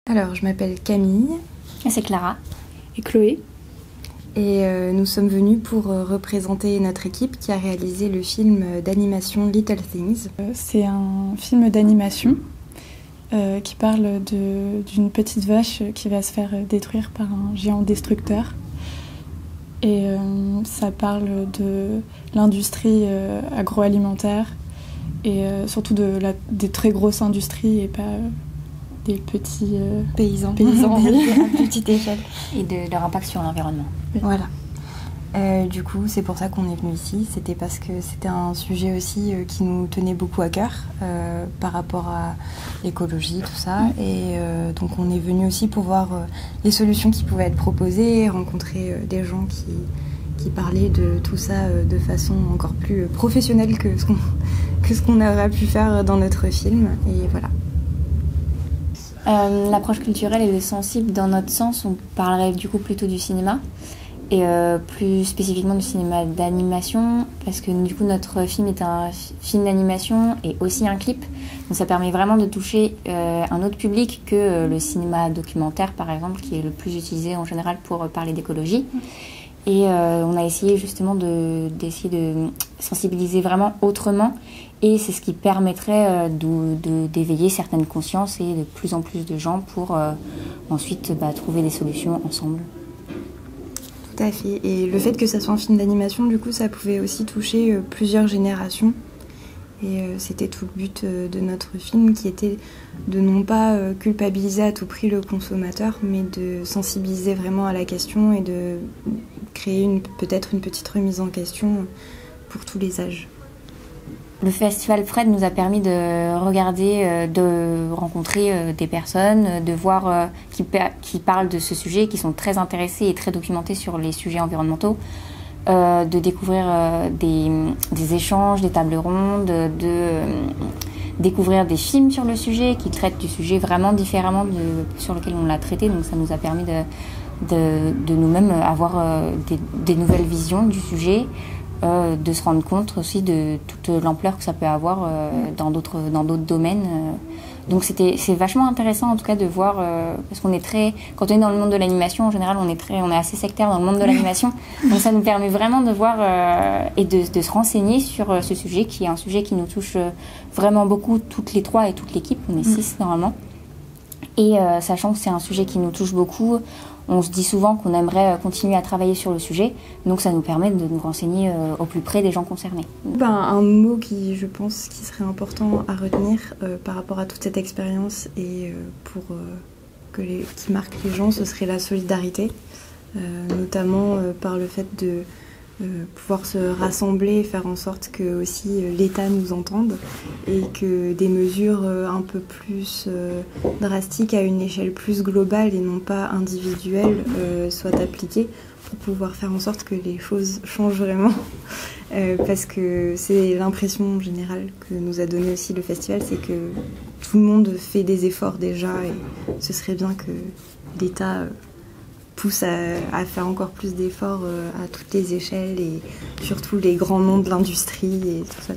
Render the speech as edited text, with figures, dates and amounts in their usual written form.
Alors, je m'appelle Camille. C'est Clara. Et Chloé. Et nous sommes venus pour représenter notre équipe qui a réalisé le film d'animation Little Things. C'est un film d'animation qui parle d'une petite vache qui va se faire détruire par un géant destructeur. Et ça parle de l'industrie agroalimentaire et surtout des très grosses industries et pas des petits paysans à petite échelle. Et de leur impact sur l'environnement. Voilà. Du coup, c'est pour ça qu'on est venu ici. C'était parce que c'était un sujet aussi qui nous tenait beaucoup à cœur par rapport à l'écologie, tout ça. Et donc on est venu aussi pour voir les solutions qui pouvaient être proposées, rencontrer des gens qui parlaient de tout ça de façon encore plus professionnelle que ce qu'on aura pu faire dans notre film. Et voilà. L'approche culturelle est sensible dans notre sens. On parlerait du coup plutôt du cinéma et plus spécifiquement du cinéma d'animation parce que du coup notre film est un film d'animation et aussi un clip. Donc ça permet vraiment de toucher un autre public que le cinéma documentaire par exemple qui est le plus utilisé en général pour parler d'écologie. Et on a essayé justement d'essayer de sensibiliser vraiment autrement et c'est ce qui permettrait d'éveiller certaines consciences et de plus en plus de gens pour ensuite trouver des solutions ensemble. Tout à fait. Et le fait que ça soit un film d'animation, du coup, ça pouvait aussi toucher plusieurs générations. Et c'était tout le but de notre film qui était de non pas culpabiliser à tout prix le consommateur, mais de sensibiliser vraiment à la question et de créer peut-être une petite remise en question pour tous les âges. Le festival Fred nous a permis de regarder, de rencontrer des personnes, de voir qui parlent de ce sujet, qui sont très intéressés et très documentés sur les sujets environnementaux, de découvrir des échanges, des tables rondes, de découvrir des films sur le sujet qui traitent du sujet vraiment différemment sur lequel on l'a traité. Donc ça nous a permis de nous-mêmes avoir des nouvelles visions du sujet. De se rendre compte aussi de toute l'ampleur que ça peut avoir dans d'autres domaines. Donc c'est vachement intéressant en tout cas de voir parce qu'on est quand on est dans le monde de l'animation en général on est assez sectaire dans le monde de l'animation donc ça nous permet vraiment de voir et de se renseigner sur ce sujet qui est un sujet qui nous touche vraiment beaucoup toutes les trois et toute l'équipe, on est 6 normalement et sachant que c'est un sujet qui nous touche beaucoup. On se dit souvent qu'on aimerait continuer à travailler sur le sujet, donc ça nous permet de nous renseigner au plus près des gens concernés. Un mot qui, je pense, qui serait important à retenir par rapport à toute cette expérience et qui marque les gens, ce serait la solidarité, notamment par le fait de pouvoir se rassembler et faire en sorte que aussi l'État nous entende et que des mesures un peu plus drastiques à une échelle plus globale et non pas individuelle soient appliquées pour pouvoir faire en sorte que les choses changent vraiment parce que c'est l'impression générale que nous a donné aussi le festival, c'est que tout le monde fait des efforts déjà et ce serait bien que l'État pousse à faire encore plus d'efforts à toutes les échelles et surtout les grands noms de l'industrie et tout ça.